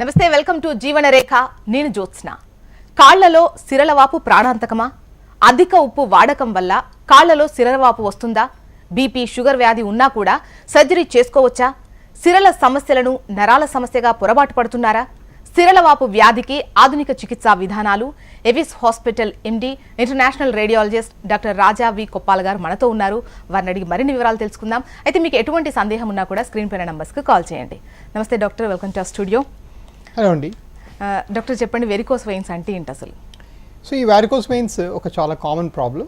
నమస్తే, welcome to జీవన రేఖ. నేను జ్యోత్స్న. కాళ్లలో సిరలవాపు ప్రాణాంతకమా? అధిక ఉప్పు వాడకం వల్ల కాళ్లలో సిరలవాపు వస్తుందా? బీపీ, షుగర్ వ్యాధి ఉన్నా కూడా సర్జరీ చేసుకోవచ్చా? సిరల సమస్యలను నరాల సమస్యగా పొరబాటు పడుతున్నారా? సిరలవాపు వ్యాధికి ఆధునిక చికిత్సా విధానాలు Avis hospital MD international radiologist doctor Raja V Koppala గారు మనతో ఉన్నారు. వారిని అడిగి మరిన్ని వివరాలు తెలుసుకుందాం. అయితే మీకు ఎటువంటి సందేహం ఉన్నా కూడా స్క్రీన్ పైన నంబర్స్కి కాల్ చేయండి. నమస్తే doctor, welcome to studio. Hello అండి. డాక్టర్ చెప్పండి, వెరికోస్ వెయిన్స్ అంటే ఏంటి అసలు? సో ఈ వారికోస్ వెయిన్స్ ఒక చాలా common problem.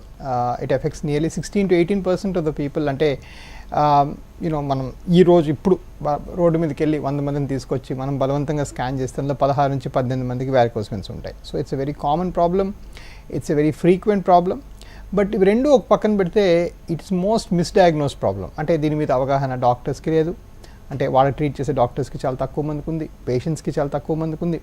It effects nearly 16 to 18% of the people. అంటే మనం ఇప్పుడు రోడ్డు మీదకి వెళ్ళి 100 మందిని తీసుకొచ్చి మనం బలవంతంగా స్కాన్ చేస్తే 16 నుంచి 18 మందికి వారికోస్ వెయిన్స్ ఉంటాయి. So it's a very common problem, it's a very frequent problem. But ఇవి రెండు ఒక పక్కన పెడితే ఇట్స్ మోస్ట్ మిస్డయాగ్నోస్ ప్రాబ్లం. అంటే దీని మీద అవగాహన డాక్టర్స్కి లేదు. అంటే వాళ్ళకి ట్రీట్ చేసే డాక్టర్స్కి చాలా తక్కువ మందికి ఉంది, పేషెంట్స్కి చాలా తక్కువ మందికి ఉంది.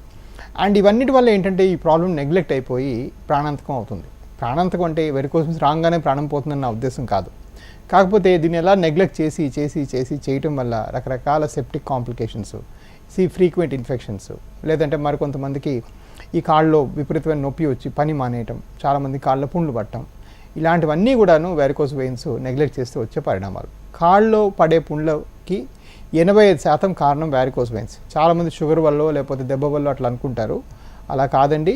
అండ్ ఇవన్నిటి వల్ల ఏంటంటే ఈ ప్రాబ్లం నెగ్లెక్ట్ అయిపోయి ప్రాణాంతకం అవుతుంది. ప్రాణాంతకం అంటే వెరికోస్ వెయిన్స్ రాగానే ప్రాణం పోతుందని నా ఉద్దేశం కాదు. కాకపోతే దీన్ని ఎలా నెగ్లెక్ట్ చేయటం వల్ల రకరకాల సెప్టిక్ కాంప్లికేషన్స్, ఫ్రీక్వెంట్ ఇన్ఫెక్షన్స్, లేదంటే మరికొంతమందికి ఈ కాళ్ళలో విపరీతమైన నొప్పి వచ్చి పని మానేయటం, చాలామంది కాళ్ళ పుండ్లు పట్టడం, ఇలాంటివన్నీ కూడాను వెరికోస్ వెయిన్స్ నెగ్లెక్ట్ చేస్తే వచ్చే పరిణామాలు. కాళ్ళలో పడే పుండ్లకి 85% కారణం వారికోస్ వెయిన్స్. చాలామంది షుగర్ వల్ల లేకపోతే దెబ్బ వల్ల అట్లా అనుకుంటారు. అలా కాదండి.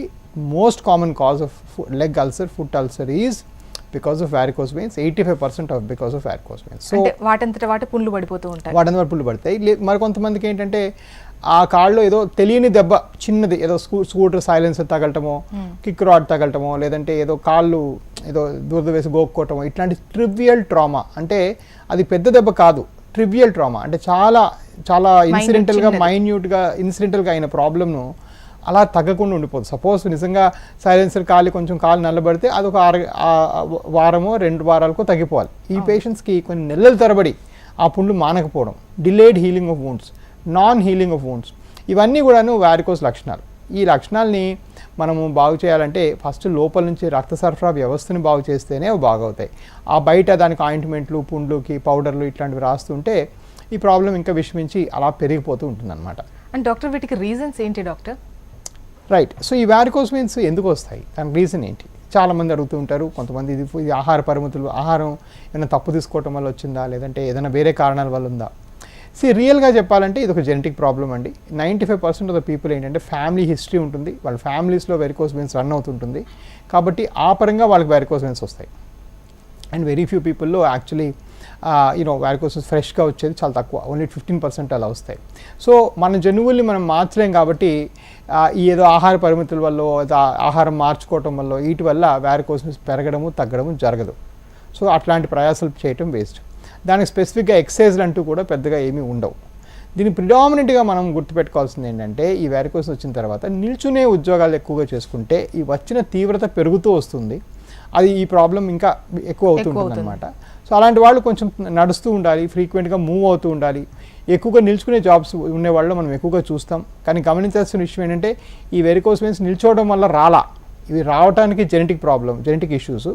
Most common cause of leg ulcer, foot ulcer is because of varicose veins. 85% of because of varicose veins. So వాటంతట వాటి పుండ్లు పడిపోతూ ఉంటాయి. వాటంతట పుండ్లు పడతాయి. మరి కొంతమందికి ఏంటంటే ఆ కాళ్ళలో ఏదో తెలియని దెబ్బ, చిన్నది ఏదో స్కూటర్ సైలెన్సర్ తగలటమో, కిక్ రాడ్ తగలటమో, లేదంటే ఏదో కాళ్ళు ఏదో దురద వేసి గోక్కోవటమో, ఇట్లాంటి ట్రివియల్ ట్రామా. అంటే అది పెద్ద దెబ్బ కాదు, ట్రివియల్ ట్రామా. అంటే చాలా చాలా ఇన్సిడెంటల్గా, మైన్యూట్గా ఇన్సిడెంటల్గా అయిన ప్రాబ్లమ్ను అలా తగ్గకుండా ఉండిపోతుంది. సపోజ్ నిజంగా సైలెన్సర్ కొంచెం కాలు నల్లబడితే అదొక వారమో 2 వారాలకో తగ్గిపోవాలి. ఈ పేషెంట్స్కి కొన్ని నెలల తరబడి ఆ పుండ్లు మానకపోవడం, delayed healing of wounds, non healing of wounds, ఇవన్నీ కూడాను వారికోస్ లక్షణాలు. ఈ లక్షణాలని మనము బాగు చేయాలంటే ఫస్ట్ లోపల నుంచి రక్త సరఫరా వ్యవస్థని బాగు చేస్తేనే అవి బాగవుతాయి. ఆ బయట దానికి ఆయింట్మెంట్లు, పుండ్లుకి పౌడర్లు ఇట్లాంటివి రాస్తుంటే ఈ ప్రాబ్లం ఇంకా విషమించి అలా పెరిగిపోతూ ఉంటుందన్నమాట. అండ్ డాక్టర్, వీటికి రీజన్స్ ఏంటి డాక్టర్? రైట్. సో ఈ వారికోస్ వెయిన్స్ ఎందుకు వస్తాయి, దానికి రీజన్ ఏంటి? చాలామంది అడుగుతూ ఉంటారు. కొంతమంది ఇది ఆహార పరిమితులు, ఆహారం ఏమైనా తప్పు తీసుకోవటం వల్ల వచ్చిందా, లేదంటే ఏదైనా వేరే కారణాల వల్ల ఉందా? రియల్గా చెప్పాలంటే ఇది ఒక జెనెటిక్ ప్రాబ్లం అండి. 95% ఆఫ్ ద పీపుల్ ఏంటంటే ఫ్యామిలీ హిస్టరీ ఉంటుంది, వాళ్ళ ఫ్యామిలీస్లో వెరికోస్ వెయిన్స్ రన్ అవుతుంటుంది. కాబట్టి ఆ పరంగా వాళ్ళకి వెరికోస్ వెయిన్స్ వస్తాయి. అండ్ వెరీ ఫ్యూ పీపుల్లో యాక్చువల్లీ వారికోస్ వెయిన్స్ ఫ్రెష్గా వచ్చేది చాలా తక్కువ, ఓన్లీ 15% అలా వస్తాయి. సో మన జనువుల్ని మనం మార్చలేం. కాబట్టి ఏదో ఆహార పరిమితుల వల్ల, ఆహారం మార్చుకోవటం వల్ల, వీటి వల్ల వారికోస్ వెయిన్స్ పెరగడము తగ్గడము జరగదు. సో అట్లాంటి ప్రయాసాలు చేయటం వేస్ట్. దానికి స్పెసిఫిక్గా ఎక్సర్సైజ్లు అంటూ కూడా పెద్దగా ఏమీ ఉండవు. దీన్ని ప్రిడామినెంట్గా మనం గుర్తుపెట్టుకోవాల్సింది ఏంటంటే ఈ వారికోస్ వచ్చిన తర్వాత నిల్చునే ఉద్యోగాలు ఎక్కువగా చేసుకుంటే ఈ వచ్చిన తీవ్రత పెరుగుతూ వస్తుంది. అది ఈ ప్రాబ్లం ఇంకా ఎక్కువ అవుతుంటుంది అనమాట. సో అలాంటి వాళ్ళు కొంచెం నడుస్తూ ఉండాలి, ఫ్రీక్వెంట్గా మూవ్ అవుతూ ఉండాలి. ఎక్కువగా నిల్చుకునే జాబ్స్ ఉండేవాళ్ళు మనం ఎక్కువగా చూస్తాం. కానీ గమనించాల్సిన విషయం ఏంటంటే ఈ వెరికోస్ వెయిన్స్ నిల్చోవడం వల్ల ఇవి రావడానికి జెనెటిక్ ప్రాబ్లం, జెనెటిక్ ఇష్యూస్.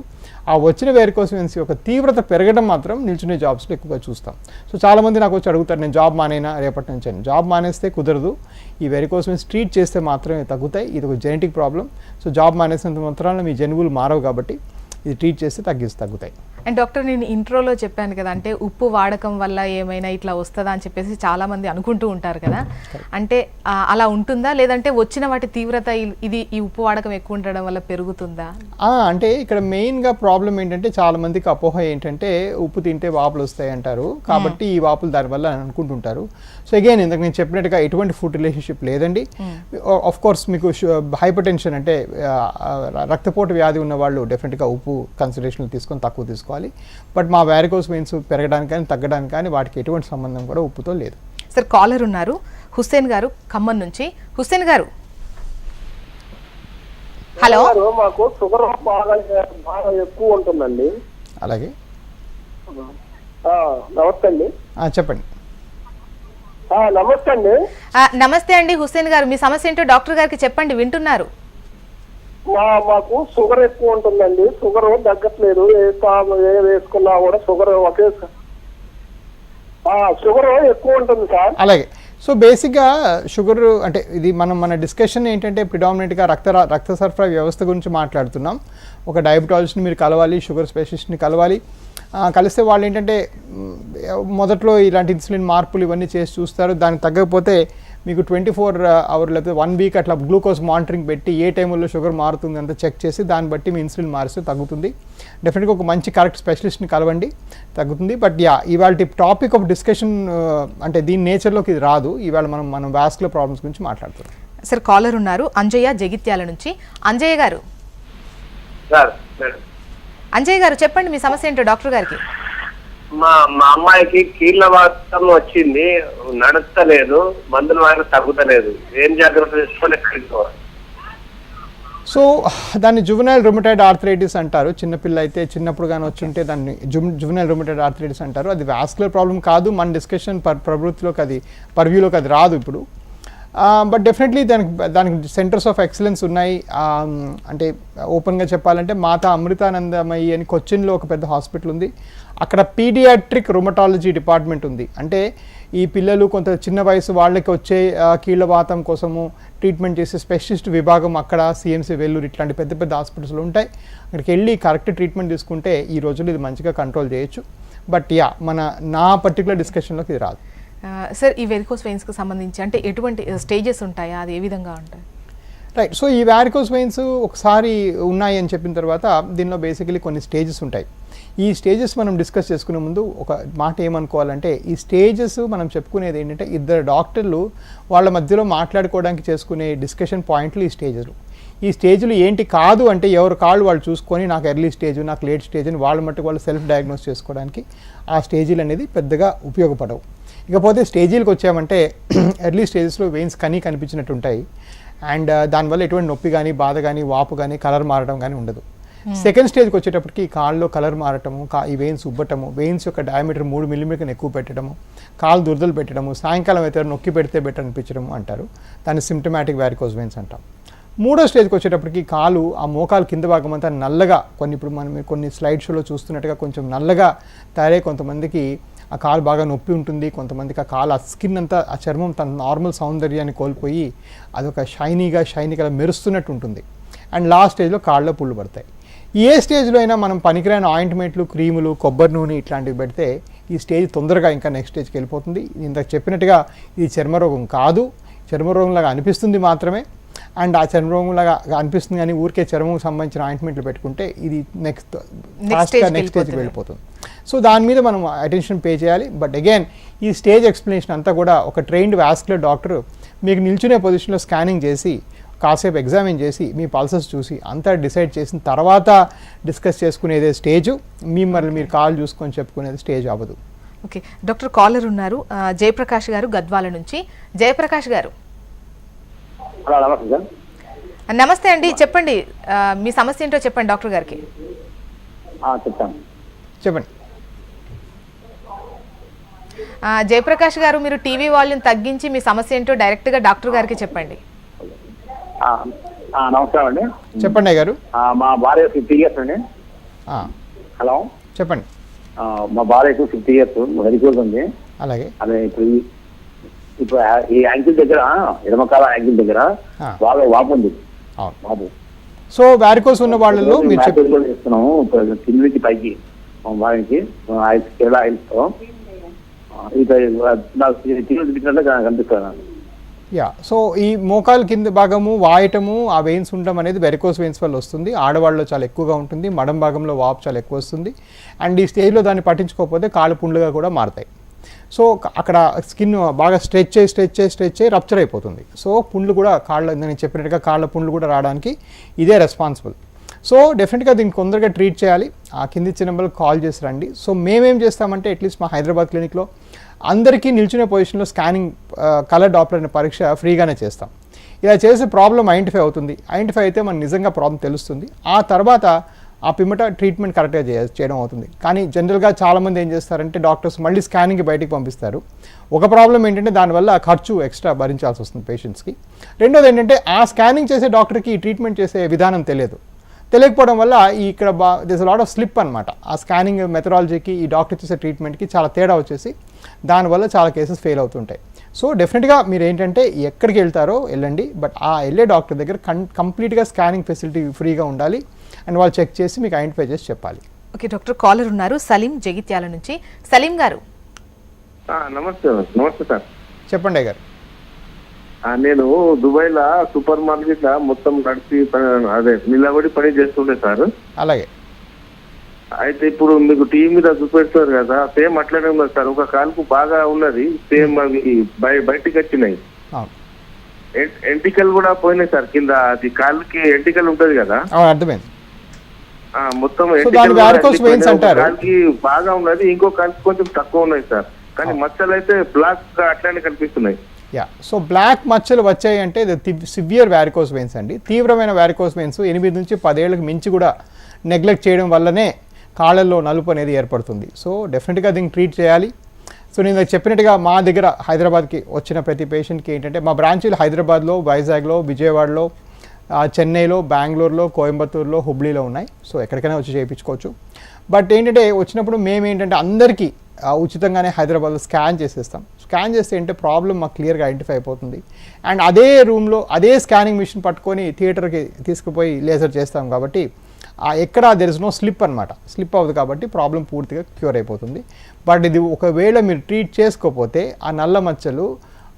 ఆ వచ్చిన వెరికోస్ వెయిన్స్ యొక్క తీవ్రత పెరగడం మాత్రం నిల్చునే జాబ్స్లో ఎక్కువగా చూస్తాం. సో చాలామంది నాకు వచ్చి అడుగుతారు, నేను జాబ్ మానేనా రేపటి నుంచి అని. జాబ్ మానేస్తే కుదరదు. ఈ వెరికోస్ వెయిన్స్ ట్రీట్ చేస్తే మాత్రమే తగ్గుతాయి. ఇది ఒక జెనెటిక్ ప్రాబ్లం. సో జాబ్ మానేసినంత మాత్రాన మీ జనువులు మారవు. కాబట్టి ఇది ట్రీట్ చేస్తే తగ్గుతాయి. అండ్ డాక్టర్, నేను ఇంట్రోలో చెప్పాను కదా, అంటే ఉప్పు వాడకం వల్ల ఏమైనా ఇట్లా వస్తుందా అని చెప్పేసి చాలా మంది అనుకుంటూ ఉంటారు కదా. అంటే అలా ఉంటుందా, లేదంటే వచ్చిన వాటి తీవ్రత ఈ ఉప్పు వాడకం ఎక్కువ ఉండడం వల్ల పెరుగుతుందా? అంటే ఇక్కడ మెయిన్గా ప్రాబ్లం ఏంటంటే చాలా మందికి అపోహ ఏంటంటే ఉప్పు తింటే వాపులు వస్తాయి అంటారు. కాబట్టి ఈ వాపులు దానివల్ల అనుకుంటుంటారు. సో అగైన్ ఇందాక నేను చెప్పినట్టుగా ఎటువంటి ఫుడ్ రిలేషన్షిప్ లేదండి. ఆఫ్ కోర్స్ మీకు హైపర్ టెన్షన్ అంటే రక్తపోటు వ్యాధి ఉన్న వాళ్ళు డెఫినెట్గా ఉప్పు కన్సిడరేషన్లు తీసుకొని తక్కువ తీసుకోవాలి. బట్ మా వారికోస్ వెయిన్స్ పెరగడానికి కానీ తగ్గడానికి కానీ వాటికి ఎటువంటి సంబంధం కూడా ఉప్పుతో లేదు. సార్ కాలర్ ఉన్నారు, హుస్సేన్ గారు ఖమ్మం నుంచి. హుస్సేన్ గారు, హలో. మాకు షుగర్ బాగా ఎక్కువ ఉంటుందండి. అలాగే, నమస్తే అండి. చెప్పండి. నమస్తే అండి. నమస్తే అండి హుస్సేన్ గారు, మీ సమస్య ఏంటో డాక్టర్ గారికి చెప్పండి, వింటున్నారు. మాకు షుగర్ ఎక్కువ ఉంటుందండి. షుగర్ తగ్గట్లేదు. ఏ వేసుకున్నా కూడా షుగర్ షుగర్ ఎక్కువ ఉంటుంది సార్. అలాగే సో బేసిక్గా షుగర్ అంటే ఇది మన డిస్కషన్ ఏంటంటే ప్రిడామినెంట్గా రక్త సరఫరా వ్యవస్థ గురించి మాట్లాడుతున్నాం. ఒక డయాబెటాలజిస్ట్ని మీరు కలవాలి, షుగర్ స్పెషలిస్ట్ని కలవాలి. కలిస్తే వాళ్ళు ఏంటంటే మొదట్లో ఇలాంటి ఇన్సులిన్ మార్పులు ఇవన్నీ చేసి చూస్తారు. దానికి తగ్గకపోతే మీకు 24 అవర్ లేకపోతే 1 వీక్ అట్లా గ్లూకోజ్ మానిటరింగ్ పెట్టి ఏ టైంలో షుగర్ మారుతుంది అంతా చెక్ చేసి దాన్ని బట్టి మీ ఇన్సులిన్ మారిస్తే తగ్గుతుంది. డెఫినెట్గా ఒక మంచి కరెక్ట్ స్పెషలిస్ట్ని కలవండి, తగ్గుతుంది. బట్ ఇవాళ టాపిక్ ఆఫ్ డిస్కషన్ అంటే దీని నేచర్లోకి ఇది రాదు. ఇవాళ మనం వాస్కులర్ ప్రాబ్లమ్స్ గురించి మాట్లాడుతున్నాం. సార్ కాలర్ ఉన్నారు అంజయ్య జగిత్యాల నుంచి. అంజయ్య గారు అంజయ్య గారు చెప్పండి మీ సమస్య ఏంటో డాక్టర్ గారికి. మా అమ్మాయికి కీళ్ళ వాతం వచ్చింది, నడుస్తలేదు, మందులు వాడిన తగ్గుతలేదు. ఏం జాగ్రత్త తీసుకొని ఎక్కడికి పోవాలి? సో దాన్ని జువెనైల్ రుమటాయిడ్ ఆర్థరైటిస్ అంటారు. చిన్నపిల్ల అయితే చిన్నప్పుడు కానీ వచ్చి ఉంటే దాన్ని జువెనైల్ రుమటాయిడ్ ఆర్థరైటిస్ అంటారు. అది వాస్కులర్ ప్రాబ్లం కాదు. మన డిస్కషన్ ప్రవృత్తిలోకి అది పర్వ్యూలోకి అది రాదు ఇప్పుడు. బట్ డెఫినెట్లీ దానికి సెంటర్స్ ఆఫ్ ఎక్సలెన్స్ ఉన్నాయి. అంటే ఓపెన్గా చెప్పాలంటే మాతా అమృతానందమయ్యి అని కొచ్చిన్లో ఒక పెద్ద హాస్పిటల్ ఉంది. అక్కడ పీడియాట్రిక్ రుమటాలజీ డిపార్ట్మెంట్ ఉంది. అంటే ఈ పిల్లలు కొంత చిన్న వయసు వాళ్ళకి వచ్చే కీళ్ళవాతం కోసము ట్రీట్మెంట్ చేసే స్పెషలిస్ట్ విభాగం అక్కడ సిఎంసి వెల్లూరు ఇట్లాంటి పెద్ద పెద్ద హాస్పిటల్స్లో ఉంటాయి. అక్కడికి వెళ్ళి కరెక్ట్ ట్రీట్మెంట్ తీసుకుంటే ఈ రోజుల్లో ఇది మంచిగా కంట్రోల్ చేయొచ్చు. బట్ నా పర్టికులర్ డిస్కషన్లోకి ఇది రాదు. సార్ ఈ వెరికోస్ వెయిన్స్కి సంబంధించి అంటే ఎటువంటి స్టేజెస్ ఉంటాయా, అది ఏ విధంగా ఉంటాయి? రైట్. సో ఈ వారికోస్ వెయిన్స్ ఒకసారి ఉన్నాయి అని చెప్పిన తర్వాత దీనిలో బేసికలీ కొన్ని స్టేజెస్ ఉంటాయి. ఈ స్టేజెస్ మనం డిస్కస్ చేసుకునే ముందు ఒక మాట ఏమనుకోవాలంటే, ఈ స్టేజెస్ మనం చెప్పుకునేది ఏంటంటే ఇద్దరు డాక్టర్లు వాళ్ళ మధ్యలో మాట్లాడుకోవడానికి చేసుకునే డిస్కషన్ పాయింట్లు ఈ స్టేజ్లు. ఈ స్టేజ్లు ఏంటి కాదు అంటే ఎవరు కాళ్ళు వాళ్ళు చూసుకొని నాకు ఎర్లీ స్టేజ్, నాకు లేట్ స్టేజ్ అని వాళ్ళ మట్టుకు వాళ్ళు సెల్ఫ్ డయాగ్నోస్ చేసుకోవడానికి ఆ స్టేజీలు అనేది పెద్దగా ఉపయోగపడవు. ఇకపోతే స్టేజీలకు వచ్చామంటే ఎర్లీ స్టేజెస్లో వెయిన్స్ కనిపించినట్టు ఉంటాయి. అండ్ దానివల్ల ఎటువంటి నొప్పి కానీ, బాధ కానీ, వాపు కానీ, కలర్ మారడం కానీ ఉండదు. సెకండ్ స్టేజ్కి వచ్చేటప్పటికి కాళ్ళలో కలర్ మారటము, ఈ వెయిన్స్ ఉబ్బటము, వెయిన్స్ యొక్క డయామీటర్ 3 మిల్లీమీటర్ ఎక్కువ పెట్టడము, కాళ్ళు దురదలు పెట్టడము, సాయంకాలం అయితే నొక్కి పెడితే బెటర్ అనిపించడము అంటారు. దాన్ని సిమ్టమాటిక్ వారికోస్ వెయిన్స్ అంటాం. మూడో స్టేజ్కి వచ్చేటప్పటికి కాలు ఆ మోకాలు కింద భాగం అంతా నల్లగా ఇప్పుడు మనం కొన్ని స్లైడ్ షోలో చూస్తున్నట్టుగా కొంచెం నల్లగా తయారై కొంతమందికి ఆ కాలు బాగా నొప్పి ఉంటుంది. కొంతమందికి ఆ కాలు ఆ స్కిన్ అంతా ఆ చర్మం తన నార్మల్ సౌందర్యాన్ని కోల్పోయి అదొక షైనీగా మెరుస్తున్నట్టు ఉంటుంది. అండ్ లాస్ట్ స్టేజ్లో కాళ్ళలో పుళ్ళు పడతాయి. ఏ స్టేజ్లో అయినా మనం పనికిరాని ఆయింట్మెంట్లు, క్రీములు, కొబ్బరి నూనె ఇట్లాంటివి పెడితే ఈ స్టేజ్ తొందరగా ఇంకా నెక్స్ట్ స్టేజ్కి వెళ్ళిపోతుంది. ఇంత చెప్పినట్టుగా ఇది చర్మరోగం కాదు, చర్మరోగంలాగా అనిపిస్తుంది మాత్రమే. అండ్ ఆ చర్మరోగంలాగా అనిపిస్తుంది కానీ ఊరికే చర్మం సంబంధించిన ఆయింట్మెంట్లు పెట్టుకుంటే ఇది నెక్స్ట్ స్టేజ్కి వెళ్ళిపోతుంది. సో దాని మీద మనం అటెన్షన్ పే చేయాలి. బట్ అగైన్ ఈ స్టేజ్ ఎక్స్ప్లెనేషన్ అంతా కూడా ఒక ట్రైన్డ్ వాస్కులర్ డాక్టర్ మీకు నిల్చునే పొజిషన్లో స్కానింగ్ చేసి కాసేపు ఎగ్జామిన్ చేసి మీ పల్సెస్ చూసి అంతా డిసైడ్ చేసిన తర్వాత డిస్కస్ చేసుకునేదే స్టేజ్. మిమ్మల్ని మీరు కాల్ చూసుకొని చెప్పుకునేది స్టేజ్ అవ్వదు. ఓకే డాక్టర్, కాలర్ ఉన్నారు జయప్రకాష్ గారు గద్వాల నుంచి. జయప్రకాష్ గారు నమస్తే అండి, చెప్పండి మీ సమస్య ఏంటో చెప్పండి డాక్టర్ గారికి. చెప్పండి. జయప్రకాష్ గారు మీరు టీవీ వాల్యూమ్ తగ్గించి మీ సమస్య ఏంటో డైరెక్ట్గా డాక్టర్ గారికి చెప్పండి. నమస్కారం అండి. చెప్పండి గారు. మా భార్య 50 years అండి. హలో చెప్పండి. మా భార్యకు 50 years వెరికోస్ ఉంది. అలాగే అదే ఇప్పుడు ఈ యాంకిల్ దగ్గర, ఎడమకాల యాంకిల్ దగ్గర బాగా వాపు ఉంది. బాబు సో వారికోస్ ఉన్న వాళ్ళలో మీరు చేస్తున్నాము కింద నుంచి పైకి మా భార్యకి కేరళ ఆయిల్స్తో కనిపిస్తుంది. సో ఈ మోకాలు కింద భాగము వాయటము, ఆ వెయిన్స్ ఉండడం అనేది వెరికోస్ వెయిన్స్ వల్ల వస్తుంది. ఆడవాళ్ళలో చాలా ఎక్కువగా ఉంటుంది. మడం భాగంలో వాపు చాలా ఎక్కువ వస్తుంది. అండ్ ఈ స్టేజ్లో దాన్ని పట్టించుకోకపోతే కాళ్ళు పుండ్లుగా కూడా మారుతాయి. సో అక్కడ స్కిన్ బాగా స్ట్రెచ్ అయ్యి రప్చర్ అయిపోతుంది. సో పుండ్లు కూడా నేను చెప్పినట్టుగా కాళ్ళ పుండ్లు కూడా రావడానికి ఇదే రెస్పాన్సిబుల్. సో డెఫినెట్గా దీన్ని తొందరగా ట్రీట్ చేయాలి. ఆ కింది ఇచ్చిన నెంబర్కి కాల్ చేసి రండి. సో మేమేం చేస్తామంటే అట్లీస్ట్ మా హైదరాబాద్ క్లినిక్లో అందరికీ నిల్చునే పొజిషన్లో స్కానింగ్ కలర్ డాప్లర్ అనే పరీక్ష ఫ్రీగానే చేస్తాం. ఇలా చేసే ప్రాబ్లం ఐడెంటిఫై అవుతుంది. ఐడెంటిఫై అయితే మనకు నిజంగా ప్రాబ్లం తెలుస్తుంది. ఆ తర్వాత ఆ పిమ్మట ట్రీట్మెంట్ కరెక్ట్గా చేయడం అవుతుంది. కానీ జనరల్గా చాలామంది ఏం చేస్తారంటే డాక్టర్స్ మళ్ళీ స్కానింగ్కి బయటికి పంపిస్తారు. ఒక ప్రాబ్లం ఏంటంటే దానివల్ల ఖర్చు ఎక్స్ట్రా భరించాల్సి వస్తుంది పేషెంట్స్కి. రెండోది ఏంటంటే ఆ స్కానింగ్ చేసే డాక్టర్కి ఈ ట్రీట్మెంట్ చేసే విధానం తెలియదు. తెలియకపోవడం వల్ల ఇక్కడ దిస్ లాట్ ఆఫ్ స్లిప్ అనమాట. ఆ స్కానింగ్ మెథడాలజీకి ఈ డాక్టర్ చేసే ట్రీట్మెంట్కి చాలా తేడా వచ్చేసి దానివల్ల చాలా కేసెస్ ఫెయిల్ అవుతుంటాయి. సో డెఫినెట్గా మీరు ఏంటంటే ఎక్కడికి వెళ్తారో వెళ్ళండి, బట్ ఆ వెళ్ళే డాక్టర్ దగ్గర కంప్లీట్గా స్కానింగ్ ఫెసిలిటీ ఫ్రీగా ఉండాలి అండ్ వాళ్ళు చెక్ చేసి మీకు ఐడెంటిఫై చేసి చెప్పాలి. ఓకే డాక్టర్, కాలర్ ఉన్నారు సలీం జగిత్యాల నుంచి. సలీం గారు నమస్తే సార్. చెప్పండి గారు. నేను దుబాయ్ లా సూపర్ మార్కెట్ లా మొత్తం నడిచి అదే నిలబడి పని చేస్తుండే సార్. అలాగే అయితే ఇప్పుడు మీకు టీవీ మీద చూపెడతారు కదా, సేమ్ అట్లనే ఉన్నది సార్. ఒక కాలుకు బాగా ఉన్నది, సేమ్ అవి బయటికి వచ్చినాయి. ఎంటికలు కూడా పోయినాయి సార్ కింద. అది కాలుకి ఎంటికలు ఉంటది కదా, అర్థమైంది. మొత్తం కాలుకి బాగా ఉన్నది, ఇంకో కాలుకి కొంచెం తక్కువ ఉన్నాయి సార్. కానీ మచ్చలు అయితే బ్లాక్ గా అట్లానే కనిపిస్తున్నాయి. సో బ్లాక్ మచ్చలు వచ్చాయి అంటే సివియర్ వ్యారికోస్ వెయిన్స్ అండి. తీవ్రమైన వ్యారికోస్ వెయిన్స్ 8 నుంచి 10 ఏళ్ళకి మించి కూడా నెగ్లెక్ట్ చేయడం వల్లనే కాళ్ళల్లో నలుపు అనేది ఏర్పడుతుంది. సో డెఫినెట్గా దీన్ని ట్రీట్ చేయాలి. సో నేను చెప్పినట్టుగా మా దగ్గర హైదరాబాద్కి వచ్చిన ప్రతి పేషెంట్కి ఏంటంటే మా బ్రాంచీలు హైదరాబాద్లో, వైజాగ్లో, విజయవాడలో, చెన్నైలో, బెంగళూరులో, కోయంబత్తూరులో, హుబ్లీలో ఉన్నాయి. సో ఎక్కడికైనా వచ్చి చేయించుకోవచ్చు. బట్ ఏంటంటే వచ్చినప్పుడు మేము ఏంటంటే అందరికీ ఉచితంగానే హైదరాబాద్లో స్కాన్ చేసేస్తాం. స్కాన్ చేస్తే ఏంటంటే ప్రాబ్లం మాకు క్లియర్గా ఐడెంటిఫై అయిపోతుంది. అండ్ అదే రూమ్లో అదే స్కానింగ్ మిషన్ పట్టుకొని థియేటర్కి తీసుకుపోయి లేజర్ చేస్తాం కాబట్టి ఎక్కడ దెర్ ఇస్ నో స్లిప్ అనమాట. స్లిప్ అవ్వదు కాబట్టి ప్రాబ్లం పూర్తిగా క్యూర్ అయిపోతుంది. బట్ ఇది ఒకవేళ మీరు ట్రీట్ చేసుకోకపోతే ఆ నల్ల మచ్చలు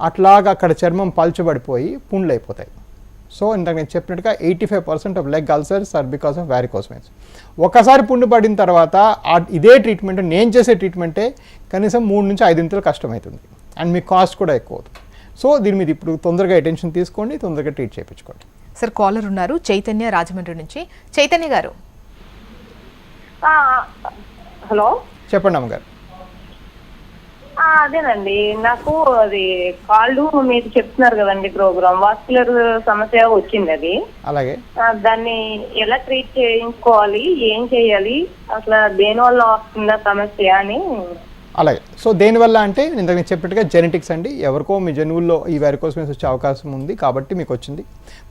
అట్లాగా అక్కడ చర్మం పల్చబడిపోయి పుండ్లు అయిపోతాయి. సో ఇందాక నేను చెప్పినట్టుగా 85% of leg ulcers are because of varicose veins. ఒకసారి పుండు పడిన తర్వాత ఇదే ట్రీట్మెంట్, నేను చేసే ట్రీట్మెంటే కనీసం 3 నుంచి 5 ఇంతలు కష్టమవుతుంది అండ్ మీ కాస్ట్ కూడా ఎక్కువ అవుతుంది. సో దీని మీద ఇప్పుడు తొందరగా అటెన్షన్ తీసుకోండి, తొందరగా ట్రీట్ చేయించుకోండి. సార్ కాలర్ ఉన్నారు చైతన్య రాజమండ్రి నుంచి. చైతన్య గారు. హలో చెప్పండి అమ్మగారు. అదేనండి, నాకు అది కాళ్ళు మీరు చెప్తున్నారు కదండి ప్రోగ్రామ్, వాస్కులర్ సమస్య వచ్చింది. అది అలాగే దాన్ని ఎలా ట్రీట్ చేయించుకోవాలి, ఏం చేయాలి, అసలు దేని వల్ల వస్తుందా సమస్య అని. అలాగే సో దేనివల్ల అంటే ఇందాక నేను చెప్పినట్టుగా జెనెటిక్స్ అండి. ఎవరికో మీ జన్యువుల్లో ఈ వ్యారికోస్ వెయిన్స్ వచ్చే అవకాశం ఉంది కాబట్టి మీకు వచ్చింది.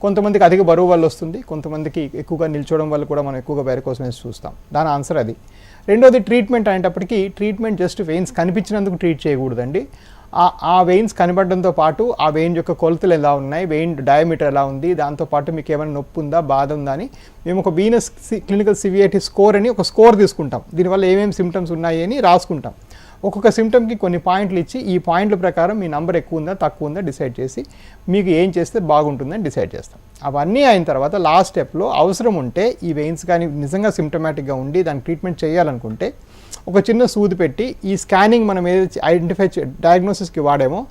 కొంతమందికి అధిక బరువు వల్ల వస్తుంది, కొంతమందికి ఎక్కువగా నిల్చోవడం వల్ల కూడా మనం ఎక్కువగా వ్యారికోస్ వెయిన్స్ చూస్తాం. దాని ఆన్సర్ అది. రెండోది ట్రీట్మెంట్ అనేటప్పటికీ ట్రీట్మెంట్ జస్ట్ వెయిన్స్ కనిపించినందుకు ట్రీట్ చేయకూడదండి. ఆ వెయిన్స్ కనబడడంతో పాటు ఆ వెయిన్ యొక్క కొలతలు ఎలా ఉన్నాయి, వెయిన్ డయామీటర్ ఎలా ఉంది, దాంతోపాటు మీకు ఏమైనా నొప్పి ఉందా, బాధ ఉందా అని మేము ఒక వీనస్ క్లినికల్ సివియారిటీ స్కోర్ అని ఒక స్కోర్ తీసుకుంటాం. దీనివల్ల ఏమేమి సిమ్టమ్స్ ఉన్నాయి అని రాసుకుంటాం. ఒక్కొక్క సిమ్టమ్కి కొన్ని పాయింట్లు ఇచ్చి ఈ పాయింట్ల ప్రకారం మీ నంబర్ ఎక్కువ ఉందా తక్కువ ఉందా డిసైడ్ చేసి మీకు ఏం చేస్తే బాగుంటుందని డిసైడ్ చేస్తాం. అవన్నీ అయిన తర్వాత లాస్ట్ స్టెప్లో అవసరం ఉంటే ఈ వెయిన్స్ కానీ నిజంగా సిమ్టమాటిక్గా ఉండి దానికి ట్రీట్మెంట్ చేయాలనుకుంటే ఒక చిన్న సూది పెట్టి ఈ స్కానింగ్ మనం ఏదైతే ఐడెంటిఫై డయాగ్నోసిస్కి వాడేమో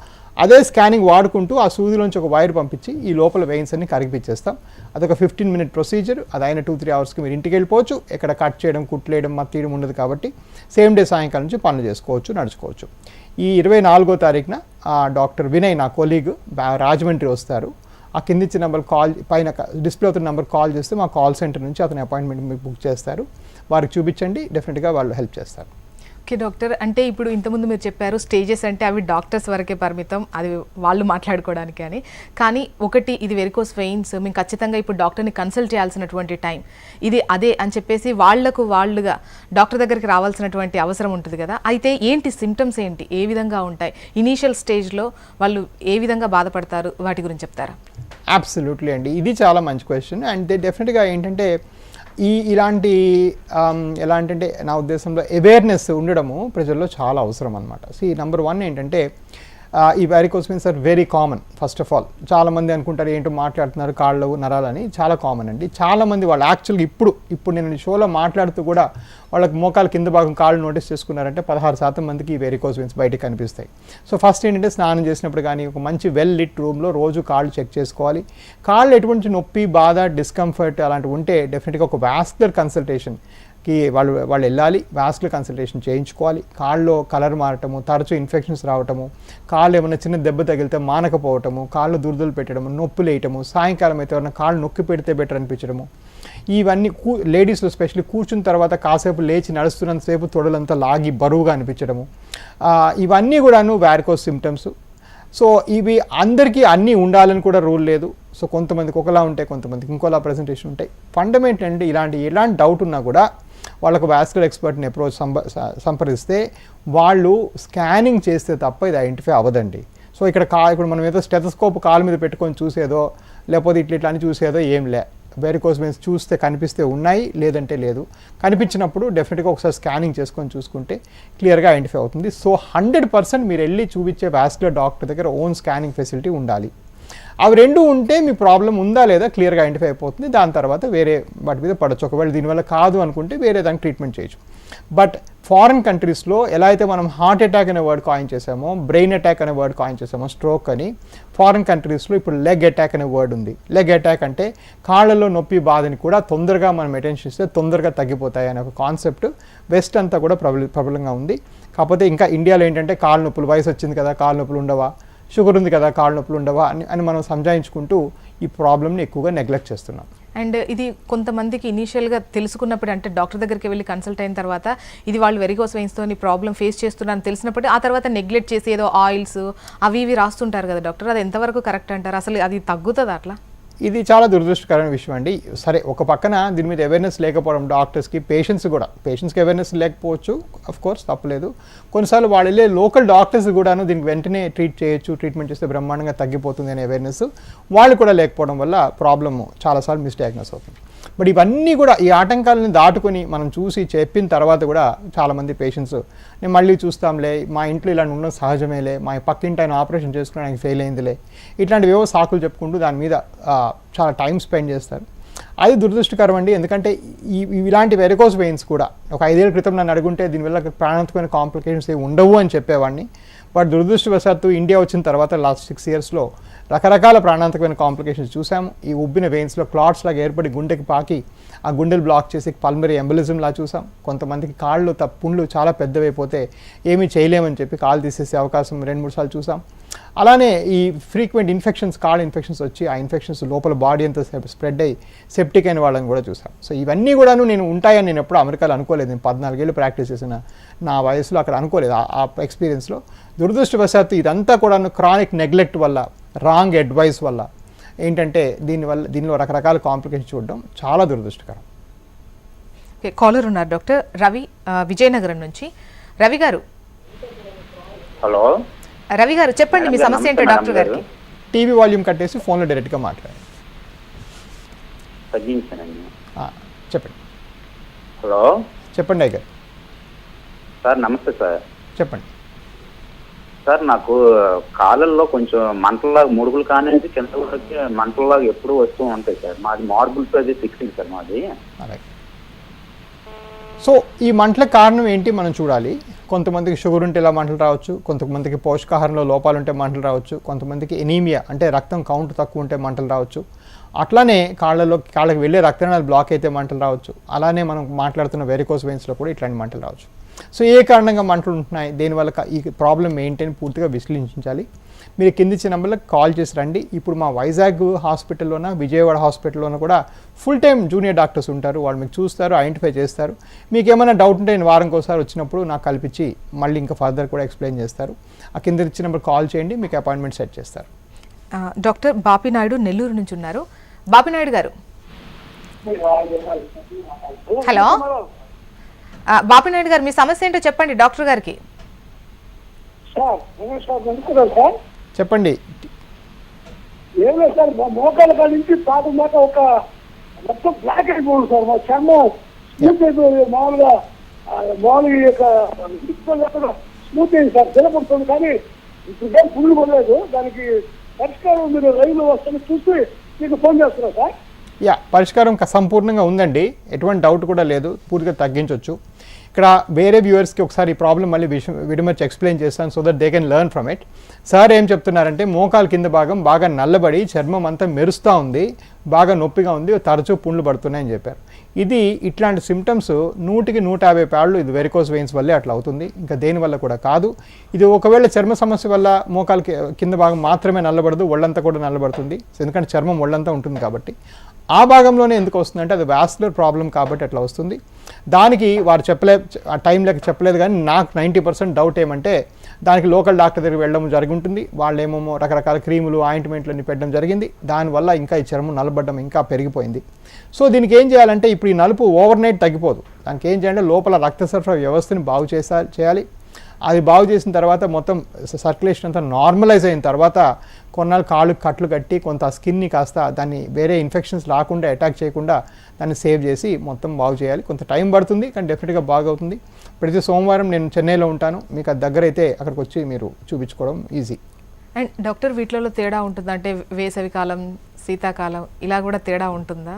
అదే స్కానింగ్ వాడుకుంటూ ఆ సూదిలోంచి ఒక వైర్ పంపించి ఈ లోపల వెయిన్స్ అన్ని కరిగిపించేస్తాం. అదొక 15-minute ప్రొసీజర్. అది అయిన 2-3 అవర్స్కి మీరు ఇంటికి వెళ్ళిపోవచ్చు. ఎక్కడ కట్ చేయడం, కుట్లేయడం, మత్తీయడం ఉండదు కాబట్టి సేమ్ డే సాయంకాలం నుంచి పనులు చేసుకోవచ్చు, నడుచుకోవచ్చు. ఈ 24వ తారీఖున డాక్టర్ వినయ్ నా కొలీగ్ రాజమండ్రి వస్తారు. ఆ కిందిచ్చిన నెంబర్ కాల్, పైన డిస్ప్లే అవుతున్న నెంబర్ కాల్ చేస్తే మా కాల్ సెంటర్ నుంచి అతని అపాయింట్మెంట్ మీకు బుక్ చేస్తారు. వారికి చూపించండి, డెఫినెట్గా వాళ్ళు హెల్ప్ చేస్తారు. ఓకే డాక్టర్, అంటే ఇప్పుడు ఇంతకుముందు మీరు చెప్పారు స్టేజెస్ అంటే అవి డాక్టర్స్ వరకే పరిమితం, అది వాళ్ళు మాట్లాడుకోవడానికి అని. కానీ ఒకటి ఇది వెరికోస్ వెయిన్స్, మేము ఖచ్చితంగా ఇప్పుడు డాక్టర్ని కన్సల్ట్ చేయాల్సినటువంటి టైం ఇది అదే అని చెప్పేసి వాళ్ళుగా డాక్టర్ దగ్గరికి రావాల్సినటువంటి అవసరం ఉంటుంది కదా. అయితే ఏంటి సిమ్టమ్స్ ఏంటి, ఏ విధంగా ఉంటాయి, ఇనీషియల్ స్టేజ్లో వాళ్ళు ఏ విధంగా బాధపడతారు, వాటి గురించి చెప్తారా? అబ్సల్యూట్లీ అండి, ఇది చాలా మంచి క్వశ్చన్. అండ్ డెఫినెట్గా ఏంటంటే ఇలాంటి ఎలా అంటే నా ఉద్దేశంలో అవేర్నెస్ ఉండడము ప్రజల్లో చాలా అవసరం అనమాట. నెంబర్ 1 ఏంటంటే ఈ varicose veins are very common. First of all చాలామంది అనుకుంటారు ఏంటో మాట్లాడుతున్నారు కాళ్ళు నరాలని, చాలా కామన్ అండి. చాలామంది వాళ్ళు యాక్చువల్గా ఇప్పుడు నేను షోలో మాట్లాడుతూ కూడా వాళ్ళకి మోకాలు కింద భాగం కాళ్ళు నోటీస్ చేసుకున్నారంటే 16% మందికి ఈ వెరికోస్ వెయిన్స్ బయటకు కనిపిస్తాయి. సో ఫస్ట్ ఏంటంటే స్నానం చేసినప్పుడు కానీ ఒక మంచి వెల్ లిట్ రూమ్లో రోజు కాళ్ళు చెక్ చేసుకోవాలి. కాళ్ళు ఎటువంటి నొప్పి, బాధ, డిస్కంఫర్ట్ అలాంటివి ఉంటే డెఫినెట్గా ఒక వాస్కులర్ కన్సల్టేషన్కి వాళ్ళు వెళ్ళాలి. వాస్కులర్ కన్సల్టేషన్ చేయించుకోవాలి. కాళ్ళలో కలర్ మారటము, తరచూ ఇన్ఫెక్షన్స్ రావటము, కాళ్ళు ఏమైనా చిన్న దెబ్బ తగిలితే మానకపోవటము, కాళ్ళు దురదలు పెట్టడము, నొప్పులు వేయటము, సాయంకాలం అయితే ఎవరైనా కాళ్ళు నొక్కి పెడితే బెటర్ అనిపించడము, ఇవన్నీ లేడీస్లో స్పెషల్లీ కూర్చున్న తర్వాత కాసేపు లేచి నడుస్తున్నంతసేపు తొడలంతా లాగి బరువుగా అనిపించడము, ఇవన్నీ కూడాను వ్యారికోస్ సిమ్టమ్స్. సో ఇవి అందరికీ అన్నీ ఉండాలని కూడా రూల్ లేదు. సో కొంతమందికి ఒకలా ఉంటాయి, కొంతమందికి ఇంకోలా ప్రజెంటేషన్ ఉంటాయి. ఫండమెంటల్ అంటే ఎలాంటి డౌట్ ఉన్నా కూడా వాళ్ళకు వాస్కులర్ ఎక్స్పర్ట్ని అప్రోచ్ సంప్రదిస్తే వాళ్ళు స్కానింగ్ చేస్తే తప్ప ఇది ఐడెంటిఫై అవ్వదండి. సో ఇప్పుడు మనం ఏదో స్టెథోస్కోప్ కాలు మీద పెట్టుకొని చూసేదో లేకపోతే ఇట్లా అని చూసేదో ఏం లే. వెరికోస్ వెయిన్స్ చూస్తే కనిపిస్తే ఉన్నాయి, లేదంటే లేదు. కనిపించినప్పుడు డెఫినెట్గా ఒకసారి స్కానింగ్ చేసుకొని చూసుకుంటే క్లియర్గా ఐడెంటిఫై అవుతుంది. సో 100% మీరు వెళ్ళి చూపించే వాస్కులర్ డాక్టర్ దగ్గర ఓన్ స్కానింగ్ ఫెసిలిటీ ఉండాలి. అవి రెండు ఉంటే మీ ప్రాబ్లం ఉందా లేదా క్లియర్గా ఐడెంటిఫై అయిపోతుంది. దాని తర్వాత వేరే వాటి మీద పడవచ్చు. ఒకవేళ దీనివల్ల కాదు అనుకుంటే వేరే దానికి ట్రీట్మెంట్ చేయొచ్చు. బట్ ఫారిన్ కంట్రీస్లో ఎలా అయితే మనం హార్ట్ అటాక్ అనే వర్డ్ కాయిన్ చేసామో, బ్రెయిన్ అటాక్ అనే వర్డ్ కాయిన్ చేసామో, స్ట్రోక్ అని, ఫారిన్ కంట్రీస్లో ఇప్పుడు లెగ్ అటాక్ అనే వర్డ్ ఉంది. లెగ్ అటాక్ అంటే కాళ్ళలో నొప్పి బాధని కూడా తొందరగా మనం అటెన్షన్ ఇస్తే తొందరగా తగ్గిపోతాయి అనే ఒక కాన్సెప్ట్ వెస్ట్ అంతా కూడా ప్రబలంగా ఉంది. కాకపోతే ఇంకా ఇండియాలో ఏంటంటే కాళ్ళ నొప్పులు, వయసు వచ్చింది కదా కాళ్ళ నొప్పులు ఉండవా, షుగర్ ఉంది కదా కాళ్ళ నొప్పులు ఉండవా అని మనం సంజాయించుకుంటూ ఈ ప్రాబ్లమ్ని ఎక్కువగా నెగ్లెక్ట్ చేస్తున్నాం. అండ్ ఇది కొంతమందికి ఇనీషియల్గా తెలుసుకున్నప్పుడు, అంటే డాక్టర్ దగ్గరికి వెళ్ళి కన్సల్ట్ అయిన తర్వాత ఇది వాళ్ళు వెరికోస్ వెయిన్స్తో ప్రాబ్లం ఫేస్ చేస్తున్నారని తెలిసినప్పుడు ఆ తర్వాత నెగ్లెక్ట్ చేసి ఏదో ఆయిల్స్ అవి ఇవి రాస్తుంటారు కదా డాక్టర్, అది ఎంతవరకు కరెక్ట్ అంటారు? అసలు అది తగ్గుతుందా అట్లా? ఇది చాలా దురదృష్టకరమైన విషయం అండి. సరే, ఒక పక్కన దీని మీద అవేర్నెస్ లేకపోవడం డాక్టర్స్కి, పేషెంట్స్కి అవేర్నెస్ లేకపోవచ్చు, అఫ్ కోర్స్ తప్పలేదు. కొన్నిసార్లు వాళ్ళు వెళ్ళే లోకల్ డాక్టర్స్ కూడాను దీనికి వెంటనే ట్రీట్మెంట్ చేస్తే బ్రహ్మాండంగా తగ్గిపోతుంది అనే అవేర్నెస్ వాళ్ళు కూడా లేకపోవడం వల్ల ప్రాబ్లమ్ చాలాసార్లు మిస్డయాగ్నోస్ అవుతుంది. బట్ ఇవన్నీ కూడా ఈ ఆటంకాలను దాటుకొని మనం చూసి చెప్పిన తర్వాత కూడా చాలామంది పేషెంట్స్ నేను మళ్ళీ చూస్తాంలే, మా ఇంట్లో ఇలా ఉండడం సహజమేలే, మా పక్కింటి ఆయన ఆపరేషన్ చేసుకుని ఆయనకి ఫెయిల్ అయిందిలే, ఇట్లాంటివేవో సాకులు చెప్పుకుంటూ దాని మీద చాలా టైం స్పెండ్ చేస్తారు. అది దురదృష్టకరం అండి. ఎందుకంటే ఇలాంటి వెరికోస్ వెయిన్స్ కూడా ఒక 5 ఏళ్ల క్రితం నన్ను అడుగుంటే దీనివల్ల ప్రాణాంతకమైన కాంప్లికేషన్స్ ఏమి ఉండవు అని చెప్పేవాడిని. బట్ దురదృష్టవశాత్తు ఇండియా వచ్చిన తర్వాత లాస్ట్ 6 yearsలో రకరకాల ప్రాణాంతకమైన కాంప్లికేషన్స్ చూసాము. ఈ ఉబ్బిన వెయిన్స్లో క్లాట్స్ లాగా ఏర్పడి గుండెకి పాకి ఆ గుండెలు బ్లాక్ చేసి పల్మరీ ఎంబలిజంలా చూసాం. కొంతమందికి కాళ్ళు పుండ్లు చాలా పెద్దవైపోతే ఏమీ చేయలేమని చెప్పి కాళ్ళు తీసేసే అవకాశం 2-3 సార్లు చూసాం. అలానే ఈ ఫ్రీక్వెంట్ ఇన్ఫెక్షన్స్, కాళ్ళ ఇన్ఫెక్షన్స్ వచ్చి ఆ ఇన్ఫెక్షన్స్ లోపల బాడీ అంతా స్ప్రెడ్ అయ్యి సెప్టిక్ అయిన వాళ్ళని కూడా చూసాం. సో ఇవన్నీ కూడాను నేను ఉంటాయని నేను ఎప్పుడు అమెరికాలో అనుకోలేదు. నేను 14 ఏళ్ళు ప్రాక్టీస్ చేసిన నా వయసులో అక్కడ అనుకోలేదు. ఆ ఎక్స్పీరియన్స్లో దురదృష్టవశాత్తు ఇదంతా కూడా క్రానిక్ నెగ్లెక్ట్ వల్ల, రాంగ్ అడ్వైస్ వల్ల ఏంటంటే దీనిలో రకరకాల కాంప్లికేషన్ చూడడం చాలా దురదృష్టకరం. ఓకే, కాలర్ ఉన్నారు డాక్టర్ రవి, విజయనగరం నుంచి. రవి గారు. హలో రవి గారు చెప్పండి మీ సమస్య ఏంటో డాక్టర్ గారికి. టీవీ వాల్యూమ్ కట్టేసి ఫోన్లో డైరెక్ట్గా మాట్లాడండి. తగ్గించానండి. చెప్పండి. హలో చెప్పండి అయ్య గారు. సార్ నమస్తే సార్. చెప్పండి సార్, నాకు కాళ్ళల్లో కొంచెం మంటలాగా ముడుగులు కానిది కింద వరకు మంటలాగా ఎప్పుడూ వస్తూ ఉంటాయి సార్. మాది మార్బుల్స్ అది ఫిక్సింగ్ సార్ మాది. అలాగే. సో ఈ మంటలకు కారణం ఏంటి మనం చూడాలి. కొంతమందికి షుగర్ ఉంటే ఇలా మంటలు రావచ్చు, కొంతమందికి పోషకాహారంలో లోపాలు ఉంటే మంటలు రావచ్చు, కొంతమందికి ఎనీమియా అంటే రక్తం కౌంట్ తక్కువ ఉంటే మంటలు రావచ్చు. అట్లానే కాళ్ళకి వెళ్ళే రక్తనాళాలు బ్లాక్ అయితే మంటలు రావచ్చు. అలానే మనం మాట్లాడుతున్న వెరికోస్ వెయిన్స్లో కూడా ఇట్లాంటి మంటలు రావచ్చు. సో ఏ కారణంగా మంటలు ఉంటున్నాయి, దేనివల్ల ఈ ప్రాబ్లం ఏంటి అని పూర్తిగా విశ్లేషించాలి. మీరు కిందిచ్చిన నెంబర్లకు కాల్ చేసి రండి. ఇప్పుడు మా వైజాగ్ హాస్పిటల్లోన, విజయవాడ హాస్పిటల్లోన కూడా ఫుల్ టైం జూనియర్ డాక్టర్స్ ఉంటారు. వాళ్ళు మీకు చూస్తారు, ఐడెంటిఫై చేస్తారు. మీకు ఏమైనా డౌట్ ఉంటే నేను వారంకి ఒకసారి వచ్చినప్పుడు నాకు కల్పించి మళ్ళీ ఇంకా ఫర్దర్ కూడా ఎక్స్ప్లెయిన్ చేస్తారు. ఆ కింద ఇచ్చిన నెంబర్ కాల్ చేయండి, మీకు అపాయింట్మెంట్ సెట్ చేస్తారు. డాక్టర్ బాపినాయుడు నెల్లూరు నుంచి ఉన్నారు. బాపినాయుడు గారు. హలో బాపినాయుడు గారు, మీ సమస్య ఏంటో చెప్పండి డాక్టర్ గారికి. చెప్పండి. ఏం లేదు సార్, మోకాల కాడ నుంచి పాత దాకా ఒక మొత్తం బ్లాక్ అయిపోయింది సార్. మా చర్మం స్మూత్ అయిపోయింది. మామూలుగా స్మూత్ అయింది సార్, తెలపడుతుంది. కానీ ఇప్పుడు పుల్లు పడలేదు. దానికి పరిష్కారం మీరు రైలు వస్తుంది చూసి మీకు ఫోన్ చేస్తున్నా సార్. పరిష్కారం సంపూర్ణంగా ఉందండి, ఎటువంటి డౌట్ కూడా లేదు. పూర్తిగా తగ్గించవచ్చు. ఇక్కడ వేరే వ్యూవర్స్కి ఒకసారి ఈ ప్రాబ్లం మళ్ళీ విడమర్చి ఎక్స్ప్లెయిన్ చేస్తాను, so that they can learn from it. Sir ఏం చెప్తున్నారంటే మోకాలు కింద భాగం బాగా నల్లబడి చర్మం అంతా మెరుస్తూ ఉంది, బాగా నొప్పిగా ఉంది, తరచూ పుండ్లు పడుతున్నాయని చెప్పారు. ఇట్లాంటి సిమ్టమ్స్ 100కి 150 పాళ్ళు ఇది వెరికోస్ వెయిన్స్ వల్లే అట్లా అవుతుంది, ఇంకా దేనివల్ల కూడా కాదు. ఇది ఒకవేళ చర్మ సమస్య వల్ల మోకాలు కింద భాగం మాత్రమే నల్లబడదు, ఒళ్ళంతా కూడా నల్లబడుతుంది. ఎందుకంటే చర్మం ఒళ్ళంతా ఉంటుంది కాబట్టి. ఆ భాగంలోనే ఎందుకు వస్తుందంటే అది వాస్కులర్ ప్రాబ్లం కాబట్టి అట్లా వస్తుంది. దానికి వారు ఆ టైం లెక్క చెప్పలేదు, కానీ నాకు 90% డౌట్ ఏమంటే దానికి లోకల్ డాక్టర్ దగ్గరికి వెళ్ళడం జరిగి ఉంటుంది. వాళ్ళు ఏమో రకరకాల క్రీములు ఆయింట్మెంట్లన్నీ పెట్టడం జరిగింది. దానివల్ల ఇంకా ఈ చర్మం నలబడ్డం ఇంకా పెరిగిపోయింది. సో దీనికి ఏం చేయాలంటే ఇప్పుడు ఈ నలుపు ఓవర్ నైట్ తగ్గిపోదు. దానికి ఏం చేయాలంటే లోపల రక్త సరఫరా వ్యవస్థని బాగు చేయాలి. అది బాగు చేసిన తర్వాత మొత్తం సర్క్యులేషన్ అంతా నార్మలైజ్ అయిన తర్వాత కొన్నాళ్ళు కాళ్ళు కట్లు కట్టి కొంత స్కిన్ని కాస్త దాన్ని వేరే ఇన్ఫెక్షన్స్ రాకుండా అటాక్ చేయకుండా దాన్ని సేవ్ చేసి మొత్తం బాగు చేయాలి. కొంత టైం పడుతుంది, కానీ డెఫినెట్గా బాగవుతుంది. ప్రతి సోమవారం నేను చెన్నైలో ఉంటాను. మీకు అది దగ్గర అయితే అక్కడికి వచ్చి మీరు చూపించుకోవడం ఈజీ. అండ్ డాక్టర్ వీటిలో తేడా ఉంటుందా? అంటే వేసవి కాలం, శీతాకాలం ఇలా కూడా తేడా ఉంటుందా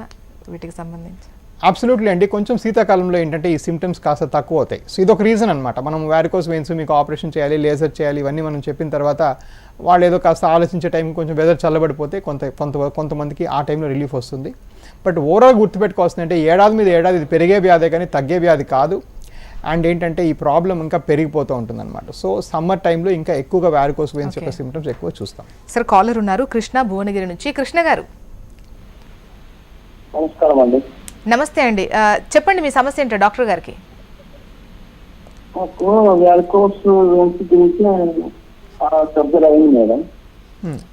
వీటికి సంబంధించి? అబ్సల్యూట్లీ అండి. కొంచెం శీతాకాలంలో ఏంటంటే ఈ సిమ్టమ్స్ కాస్త తక్కువ అవుతాయి. సో ఇదొక రీజన్ అనమాట. మనం వారికోస్ వెయిన్స్ మీకు ఆపరేషన్ చేయాలి, లేజర్ చేయాలి, ఇవన్నీ మనం చెప్పిన తర్వాత వాళ్ళు ఏదో కాస్త ఆలోచించే టైం కొంచెం వెదర్ చల్లబడిపోతే కొంతమందికి ఆ టైంలో రిలీఫ్ వస్తుంది. బట్ ఓవరాల్ గుర్తుపెట్టుకోవాల్సింది అంటే ఏడాది మీద ఏడాది ఇది పెరిగే వ్యాధే కానీ తగ్గే వ్యాధి కాదు. అండ్ ఏంటంటే ఈ ప్రాబ్లం ఇంకా పెరిగిపోతూ ఉంటుంది అనమాట. సో సమ్మర్ టైంలో ఇంకా ఎక్కువగా వారికోస్ వెయిన్స్ యొక్క సిమ్టమ్స్ ఎక్కువ చూస్తాం. సార్ కాలర్ ఉన్నారు కృష్ణ భువనగిరి నుంచి. కృష్ణ గారు నమస్కారం అండి. నమస్తే అండి. చెప్పండి మీ సమస్య ఏంటో డాక్టర్ గారికి. నాకు వారికోస్ గురించి సర్జరీ అయింది మేడం.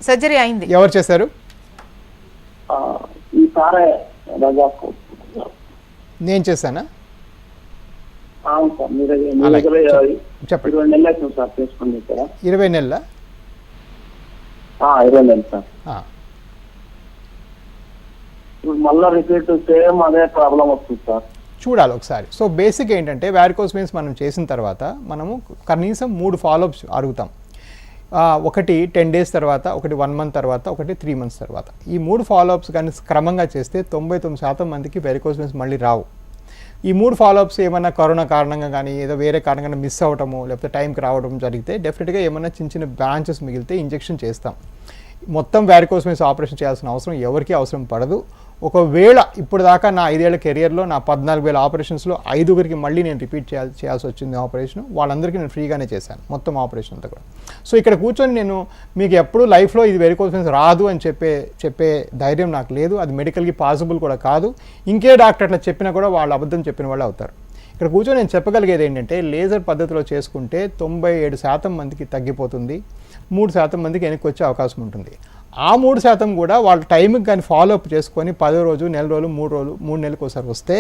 సర్జరీ అయింది. ఎవరు చేశారు? ఈ సారే రజాకు. నేను చేశానా? అవును సార్. మీరు చెప్పండి. 20 నెలలు అవుతుంది సార్ చేసుకుని ఇక్కడ. 20 నెలల? 20 నెలలు సార్. మళ్ళీ రిపీట్ సేమ్ అదే ప్రాబ్లం వస్తుంది సార్. చూడాలి ఒకసారి. సో బేసిక్ ఏంటంటే వారికోస్ వెయిన్స్ మనం చేసిన తర్వాత మనము కనీసం 3 ఫాలోఅప్స్ అడుగుతాం. ఒకటి 10 days తర్వాత, ఒకటి 1 month తర్వాత, ఒకటి 3 months తర్వాత. ఈ 3 ఫాలోఅప్స్ కానీ క్రమంగా చేస్తే 99% మందికి వారికోస్ వెయిన్స్ మళ్ళీ రావు. ఈ 3 ఫాలోఅప్స్ ఏమైనా కరోనా కారణంగా కానీ ఏదో వేరే కారణంగా మిస్ అవ్వటము లేకపోతే టైంకి రావడం జరిగితే డెఫినెట్గా ఏమైనా చిన్న చిన్న బ్రాంచెస్ మిగిలితే ఇంజెక్షన్ చేస్తాం. మొత్తం వారికోస్ వెయిన్స్ ఆపరేషన్ చేయాల్సిన అవసరం ఎవరికీ అవసరం పడదు. ఒకవేళ ఇప్పుడు దాకా నా 5 ఏళ్ల కెరియర్లో నా 14,000 ఆపరేషన్స్లో 5గురికి మళ్ళీ నేను రిపీట్ చేయాల్సి వచ్చింది ఆపరేషన్. వాళ్ళందరికీ నేను ఫ్రీగానే చేశాను మొత్తం ఆపరేషన్ అంతా కూడా. సో ఇక్కడ కూర్చొని నేను మీకు ఎప్పుడు లైఫ్లో ఇది వారికోస్ వెయిన్స్ రాదు అని చెప్పే ధైర్యం నాకు లేదు. అది మెడికల్కి పాసిబుల్ కూడా కాదు. ఇంకే డాక్టర్ అట్లా చెప్పినా కూడా వాళ్ళు అబద్ధం చెప్పిన వాళ్ళు అవుతారు. ఇక్కడ కూర్చొని నేను చెప్పగలిగేది ఏంటంటే లేజర్ పద్ధతిలో చేసుకుంటే 97% మందికి తగ్గిపోతుంది, 3% మందికి వెనక్కి వచ్చే అవకాశం ఉంటుంది. ఆ 3% కూడా వాళ్ళ టైంకి కానీ ఫాలోఅప్ చేసుకొని 10 రోజు, నెల రోజులు, 3 రోజులు, 3 నెలలకు ఒకసారి వస్తే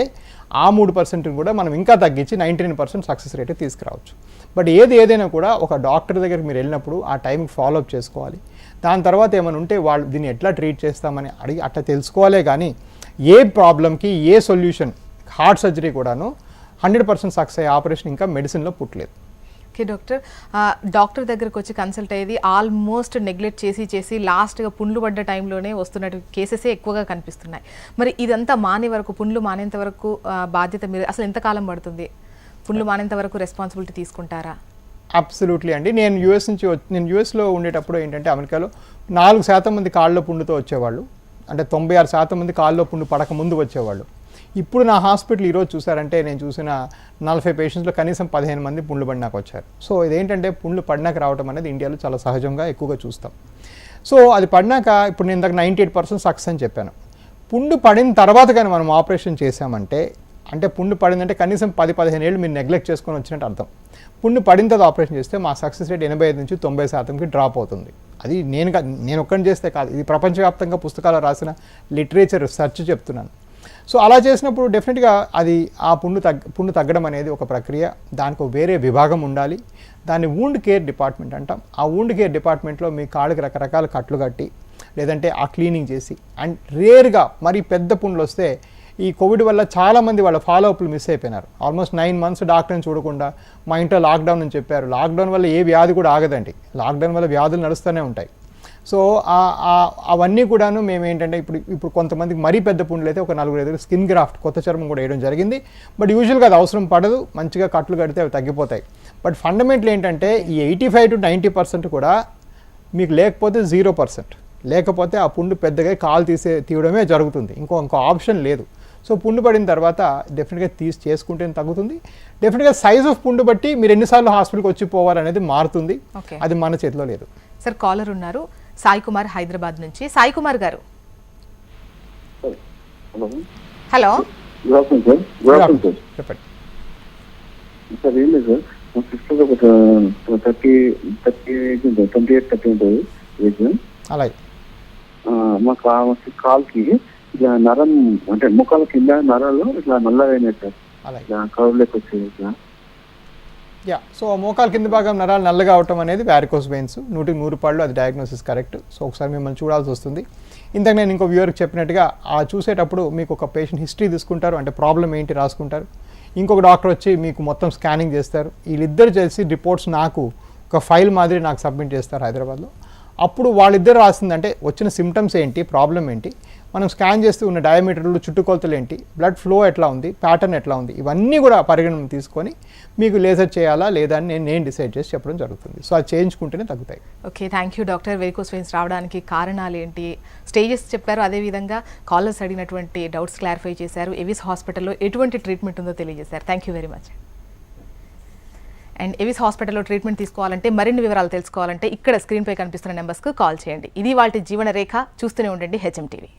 ఆ 3% కూడా మనం ఇంకా తగ్గించి 99% సక్సెస్ రేట్ తీసుకురావచ్చు. బట్ ఏదైనా కూడా ఒక డాక్టర్ దగ్గరికి మీరు వెళ్ళినప్పుడు ఆ టైంకి ఫాలోఅప్ చేసుకోవాలి. దాని తర్వాత ఏమైనా ఉంటే వాళ్ళు దీన్ని ఎట్లా ట్రీట్ చేస్తామని అడిగి అట్లా తెలుసుకోవాలే కానీ ఏ ప్రాబ్లంకి ఏ సొల్యూషన్ హార్ట్ సర్జరీ కూడాను 100% సక్సెస్ అయ్యే ఆపరేషన్ ఇంకా మెడిసిన్లో పుట్టలేదు. ఓకే డాక్టర్, డాక్టర్ దగ్గరకు వచ్చి కన్సల్ట్ అయ్యేది ఆల్మోస్ట్ నెగ్లెక్ట్ చేసి లాస్ట్గా పుండ్లు పడ్డ టైంలోనే వస్తున్నట్టు కేసెసే ఎక్కువగా కనిపిస్తున్నాయి. మరి ఇదంతా మానే వరకు, పుండ్లు మానేంత వరకు బాధ్యత మీరు అసలు ఎంతకాలం పడుతుంది? పుండ్లు మానేంత వరకు రెస్పాన్సిబిలిటీ తీసుకుంటారా? అబ్సల్యూట్లీ అండి. నేను యూఎస్లో ఉండేటప్పుడు ఏంటంటే అమెరికాలో 4% మంది కాళ్ళలో పుండుతో వచ్చేవాళ్ళు. అంటే 96% మంది కాళ్ళలో పుండు పడక ముందు వచ్చేవాళ్ళు. ఇప్పుడు నా హాస్పిటల్ ఈరోజు చూసారంటే నేను చూసిన 40 పేషెంట్స్లో కనీసం 15 మంది పుండ్లు పడినాక వచ్చారు. సో ఇదేంటంటే పుండ్లు పడినాక రావడం అనేది ఇండియాలో చాలా సహజంగా ఎక్కువగా చూస్తాం. సో అది పడినాక ఇప్పుడు నేను దగ్గర 98% సక్సెస్ అని చెప్పాను. పుండు పడిన తర్వాత కానీ మనం ఆపరేషన్ చేసామంటే అంటే పుండు పడిందంటే కనీసం 10-15 ఏళ్ళు మీరు నెగ్లెక్ట్ చేసుకొని వచ్చినట్టు అర్థం. పుండు పడిన తర్వాత ఆపరేషన్ చేస్తే మా సక్సెస్ రేట్ 85 నుంచి 90%కి డ్రాప్ అవుతుంది. అది నేను ఒక్కడిని చేస్తే కాదు, ఇది ప్రపంచవ్యాప్తంగా పుస్తకాలు రాసిన లిటరేచర్ రీసెర్చ్ చెప్తున్నాను. సో అలా చేసినప్పుడు డెఫినెట్గా అది ఆ పుండు తగ్గడం అనేది ఒక ప్రక్రియ. దానికి వేరే విభాగం ఉండాలి. దాన్ని వూండ్ కేర్ డిపార్ట్మెంట్ అంటాం. ఆ వూండ్ కేర్ డిపార్ట్మెంట్లో మీ కాళ్ళకి రకరకాల కట్లు కట్టి లేదంటే ఆ క్లీనింగ్ చేసి అండ్ రేర్గా మరి పెద్ద పుండ్లు వస్తే ఈ కోవిడ్ వల్ల చాలామంది వాళ్ళ ఫాలోఅప్లు మిస్ అయిపోయినారు. ఆల్మోస్ట్ 9 months డాక్టర్ని చూడకుండా మా ఇంట్లో లాక్డౌన్ అని చెప్పారు. లాక్డౌన్ వల్ల ఏ వ్యాధి కూడా ఆగదండి. లాక్డౌన్ వల్ల వ్యాధులు నడుస్తూనే ఉంటాయి. సో అవన్నీ కూడాను మేము ఏంటంటే ఇప్పుడు కొంతమందికి మరీ పెద్ద పుండ్లు అయితే ఒక 4-5 స్కిన్ గ్రాఫ్ట్ కొత్త చర్మం కూడా వేయడం జరిగింది. బట్ యూజువల్గా అది అవసరం పడదు. మంచిగా కట్లు కడితే అవి తగ్గిపోతాయి. బట్ ఫండమెంటల్ ఏంటంటే ఈ 85 to 90% కూడా మీకు లేకపోతే 0%, లేకపోతే ఆ పుండు పెద్దగా కాలు తీయడమే జరుగుతుంది. ఇంకో ఆప్షన్ లేదు. సో పుండు పడిన తర్వాత డెఫినెట్గా చేసుకుంటే తగ్గుతుంది. డెఫినెట్గా సైజ్ ఆఫ్ పుండు బట్టి మీరు ఎన్నిసార్లు హాస్పిటల్కి వచ్చి పోవాలనేది మారుతుంది. అది మన చేతిలో లేదు. సార్ కాలర్ ఉన్నారు సాయి కుమార్ హైదరాబాద్ నుంచి. సాయి కుమార్ గారు hello hello good afternoon sir. Good afternoon sir. చెప్పండి. సార్ ఏం లేదు సార్, మా సిస్టర్ ఒక 28-30 ఉంటుంది ఏజ్. అలాగే మా కాల్కి ఇట్లా నరం అంటే ముఖాల కింద నరాలు ఇట్లా నల్లగా అయినాయి సార్. అలాగే ఇట్లా కరువులోకి వచ్చేది ఇట్లా. యా, సో మోకాలు కింద భాగం నరాలు నల్లగా అవటం అనేది వ్యారికోస్ వెయిన్స్. 100% అది డయాగ్నోసిస్ కరెక్ట్. సో ఒకసారి మిమ్మల్ని చూడాల్సి వస్తుంది. ఇంతకు నేను ఇంకో వ్యూవర్కి చెప్పినట్టుగా ఆ చూసేటప్పుడు మీకు ఒక పేషెంట్ హిస్టరీ తీసుకుంటారు, అంటే ప్రాబ్లం ఏంటి రాసుకుంటారు. ఇంకొక డాక్టర్ వచ్చి మీకు మొత్తం స్కానింగ్ చేస్తారు. వీళ్ళిద్దరు చేసి రిపోర్ట్స్ నాకు ఒక ఫైల్ మాదిరి నాకు సబ్మిట్ చేస్తారు హైదరాబాద్లో. అప్పుడు వాళ్ళిద్దరు రాసింది అంటే వచ్చిన సిమ్టమ్స్ ఏంటి, ప్రాబ్లం ఏంటి, మనం స్కాన్ చేస్తూ ఉన్న డయామీటర్లు, చుట్టుకొలతలు ఏంటి, బ్లడ్ ఫ్లో ఎట్లా ఉంది, ప్యాటర్న్ ఎట్లా ఉంది, ఇవన్నీ కూడా పరిగణన తీసుకొని మీకు లేజర్ చేయాలా లేదా అని నేను డిసైడ్ చేసి చెప్పడం జరుగుతుంది. సో అది చేయించుకుంటేనే తగ్గుతాయి. Okay, thank you doctor. Varicose veins రావడానికి కారణాలు ఏంటి, స్టేజెస్ చెప్పారు. అదేవిధంగా కాలర్స్ అడిగినటువంటి డౌట్స్ క్లారిఫై చేశారు. ఎవిస్ హాస్పిటల్లో ఎటువంటి ట్రీట్మెంట్ ఉందో తెలియజేశారు. Thank you very much. And Avis హాస్పిటల్లో ట్రీట్మెంట్ తీసుకోవాలంటే, మరిన్ని వివరాలు తెలుసుకోవాలంటే ఇక్కడ స్క్రీన్పై కనిపిస్తున్న నెంబర్స్కు కాల్ చేయండి. ఇది వాళ్ళ జీవన రేఖ. చూస్తూనే ఉండండి హెచ్ఎం టీవీ.